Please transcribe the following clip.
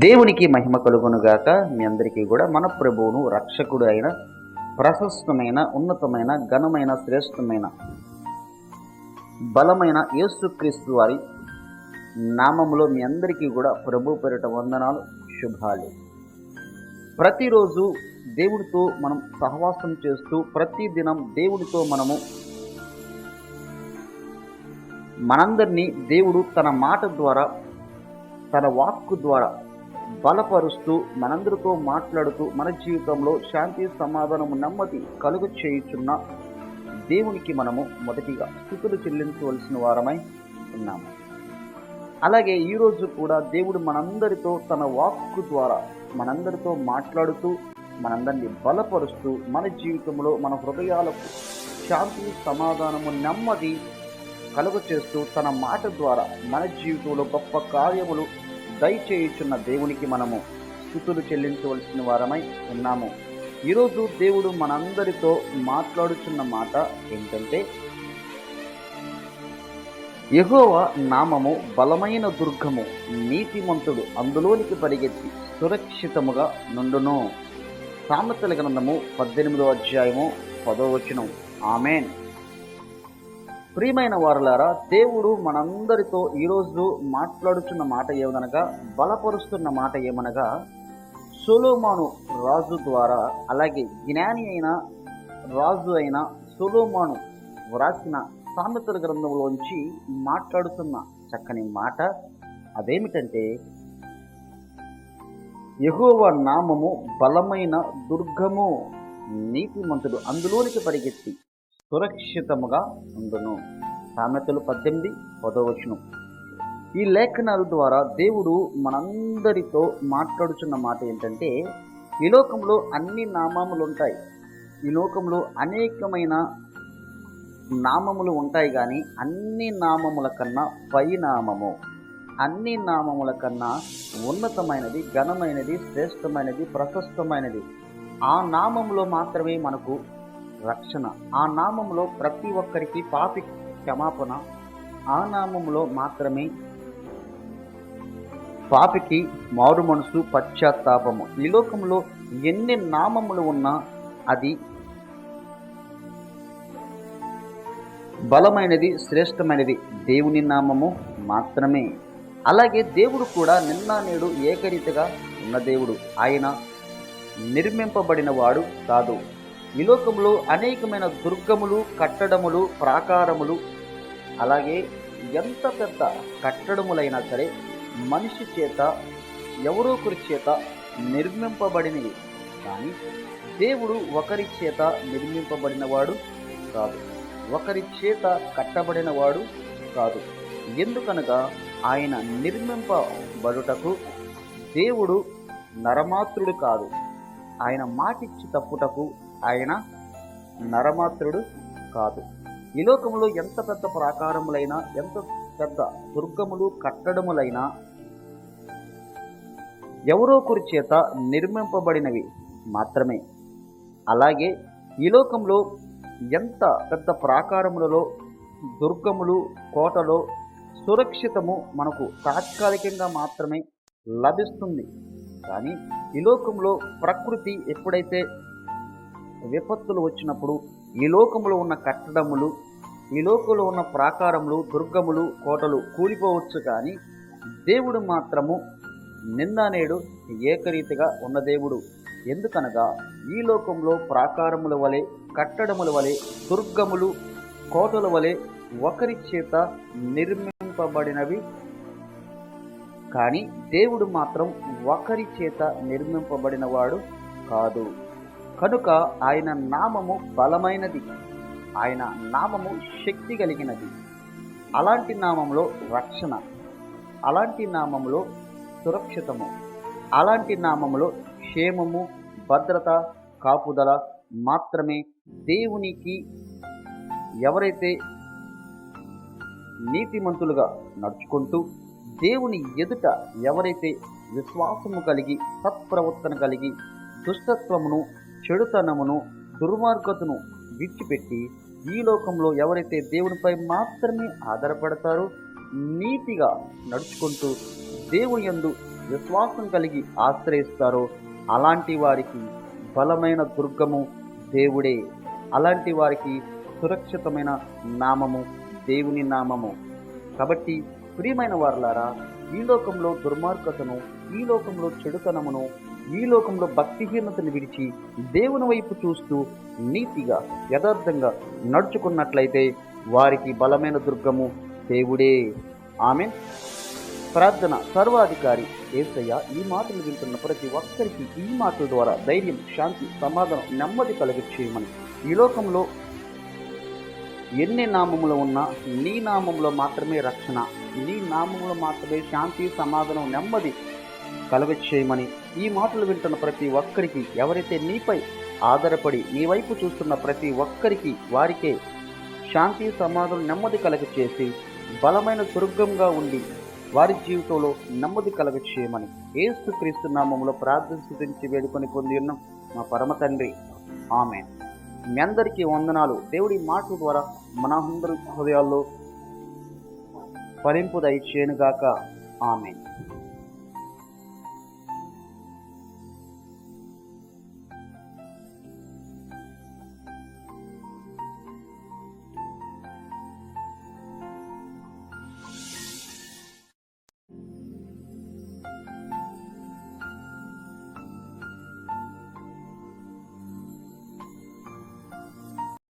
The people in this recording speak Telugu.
దేవునికి మహిమ కలుగునుగాక. మీ అందరికీ కూడా మన ప్రభువును రక్షకుడు అయిన ప్రశస్తమైన ఉన్నతమైన ఘనమైన శ్రేష్టమైన బలమైన యేసుక్రీస్తు వారి నామములో మీ అందరికీ కూడా ప్రభు పేరిట వందనాలు, శుభాలు. ప్రతిరోజు దేవుడితో మనం సహవాసం చేస్తూ ప్రతిదినం దేవుడితో మనందరినీ దేవుడు తన మాట ద్వారా తన వాక్కు ద్వారా బలపరుస్తూ మనందరితో మాట్లాడుతూ మన జీవితంలో శాంతి సమాధానము నెమ్మది కలుగు చేయుచున్న దేవునికి మనము మొదటిగా స్తుతులు చెల్లించవలసిన వారమై ఉన్నాము. అలాగే ఈరోజు కూడా దేవుడు మనందరితో తన వాక్కు ద్వారా మనందరితో మాట్లాడుతూ మనందరినీ బలపరుస్తూ మన జీవితంలో మన హృదయాలకు శాంతి సమాధానము నెమ్మది కలుగు చేస్తూ తన మాట ద్వారా మన జీవితంలో గొప్ప కార్యములు దయచేయుచున్న దేవునికి మనము స్తుతులు చెల్లించవలసిన వారమై ఉన్నాము. ఈరోజు దేవుడు మనందరితో మాట్లాడుచున్న మాట ఏంటంటే, యెహోవా నామము బలమైన దుర్గము, నీతిమంతుడు అందులోనికి పరిగెత్తి సురక్షితముగా నుండును. సామెతల గ్రంథము 18వ అధ్యాయము 10వ వచనం. ఆమేన్. ప్రియమైన వారులారా, దేవుడు మనందరితో ఈరోజు మాట్లాడుచున్న మాట ఏమనగా, బలపరుస్తున్న మాట ఏమనగా, సొలొమోను రాజు ద్వారా, అలాగే జ్ఞాని అయిన రాజు అయిన సొలొమోను వ్రాసిన సామెతల గ్రంథంలోంచి మాట్లాడుతున్న చక్కని మాట అదేమిటంటే, యెహోవా నామము బలమైన దుర్గము, నీతిమంతుడు అందులోనికి పరిగెత్తి సురక్షితముగా ఉండును. సామెతలు 18:10 వచనం. ఈ లేఖనాల ద్వారా దేవుడు మనందరితో మాట్లాడుచున్న మాట ఏంటంటే, ఈ లోకంలో అన్ని నామములు ఉంటాయి, ఈ లోకంలో అనేకమైన నామములు ఉంటాయి, కానీ అన్ని నామముల కన్నా పై నామము, అన్ని నామముల కన్నా ఉన్నతమైనది, ఘనమైనది, శ్రేష్టమైనది, ప్రశస్తమైనది ఆ నామములో మాత్రమే మనకు రక్షణ. ఆ నామములో ప్రతి ఒక్కరికి పాపి క్షమాపణ, ఆ నామములో మాత్రమే పాపికి మారు మనసు, పశ్చాత్తాపము. ఈ లోకంలో ఎన్ని నామములు ఉన్నా అది బలమైనది, శ్రేష్టమైనది దేవుని నామము మాత్రమే. అలాగే దేవుడు కూడా నిన్న నేడు ఏకరీతిగా ఉన్న దేవుడు. ఆయన నిర్మింపబడిన వాడు కాదు. ఈ లోకంలో అనేకమైన దుర్గములు, కట్టడములు, ప్రాకారములు, అలాగే ఎంత పెద్ద కట్టడములైనా సరే మనిషి చేత ఎవరో ఒకరి చేత నిర్మింపబడినవి, కానీ దేవుడు ఒకరి చేత నిర్మింపబడినవాడు కాదు, ఒకరి చేత కట్టబడినవాడు కాదు. ఎందుకనగా ఆయన నిర్మింపబడుటకు దేవుడు నరమాత్రుడు కాదు. ఆయన మాటిచ్చి తప్పుటకు ఆయన నరమాత్రుడు కాదు. ఈ లోకంలో ఎంత పెద్ద ప్రాకారములైనా, ఎంత పెద్ద దుర్గములు, కట్టడములైనా ఎవరో ఒకరి చేత నిర్మింపబడినవి మాత్రమే. అలాగే ఈ లోకంలో ఎంత పెద్ద ప్రాకారములలో, దుర్గములు, కోటలో సురక్షితము మనకు తాత్కాలికంగా మాత్రమే లభిస్తుంది. కానీ ఈ లోకంలో ప్రకృతి ఎప్పుడైతే విపత్తులు వచ్చినప్పుడు ఈ లోకంలో ఉన్న కట్టడములు, ఈ లోకంలో ఉన్న ప్రాకారములు, దుర్గములు, కోటలు కూలిపోవచ్చు, కానీ దేవుడు మాత్రము నిన్న నేడు ఏకరీతిగా ఉన్న దేవుడు. ఎందుకనగా ఈ లోకంలో ప్రాకారముల వలె, కట్టడముల వలె, దుర్గములు, కోటల వలె ఒకరి చేత నిర్మింపబడినవి, కానీ దేవుడు మాత్రం ఒకరి చేత నిర్మింపబడినవాడు కాదు. కనుక ఆయన నామము బలమైనది, ఆయన నామము శక్తి కలిగినది. అలాంటి నామంలో రక్షణ, అలాంటి నామంలో సురక్షితము, అలాంటి నామంలో క్షేమము, భద్రత, కాపుదల మాత్రమే. దేవునికి ఎవరైతే నీతిమంతులుగా నడుచుకుంటూ దేవుని ఎదుట ఎవరైతే విశ్వాసము కలిగి, సత్ప్రవర్తన కలిగి, దుష్టత్వమును, చెడుతనమును, దుర్మార్గతను విడిచిపెట్టి ఈ లోకంలో ఎవరైతే దేవునిపై మాత్రమే ఆధారపడతారో, నీతిగా నడుచుకుంటూ దేవుని యందు విశ్వాసం కలిగి ఆశ్రయిస్తారో అలాంటి వారికి బలమైన దుర్గము దేవుడే. అలాంటి వారికి సురక్షితమైన నామము దేవుని నామము. కాబట్టి ప్రియమైన వారలారా, ఈ లోకంలో దుర్మార్గతను, ఈ లోకంలో చెడుతనమును, ఈ లోకంలో భక్తిహీనతను విడిచి దేవుని వైపు చూస్తూ నీతిగా యథార్థంగా నడుచుకున్నట్లయితే వారికి బలమైన దుర్గము దేవుడే. ఆమేన్. ప్రార్థన. సర్వాధికారి యేసయ్య, ఈ మాటలు వింటున్న ప్రతి ఒక్కరికి ఈ మాటల ద్వారా ధైర్యం, శాంతి, సమాధానం, నెమ్మది కలిగించేయమని, ఈ లోకంలో ఎన్ని నామములు ఉన్నా నీ నామంలో మాత్రమే రక్షణ, నీ నామంలో మాత్రమే శాంతి, సమాధానం, నెమ్మది కలగచేయమని, ఈ మాటలు వింటున్న ప్రతి ఒక్కరికి, ఎవరైతే నీపై ఆధారపడి నీ వైపు చూస్తున్న ప్రతి ఒక్కరికి, వారికే శాంతి, సమాధానం, నెమ్మది కలగచేసి బలమైన దుర్గంగా ఉండి వారి జీవితంలో నెమ్మది కలగచేయమని యేసుక్రీస్తు నామములో ప్రార్థించి వేడుకొని పొంది ఉన్నాం మా పరమ తండ్రి. ఆమేన్. మీ అందరికీ వందనాలు. దేవుడి మాటల ద్వారా మనందరి హృదయాల్లో ఫలింపు దయచేయనుగాక. ఆమేన్.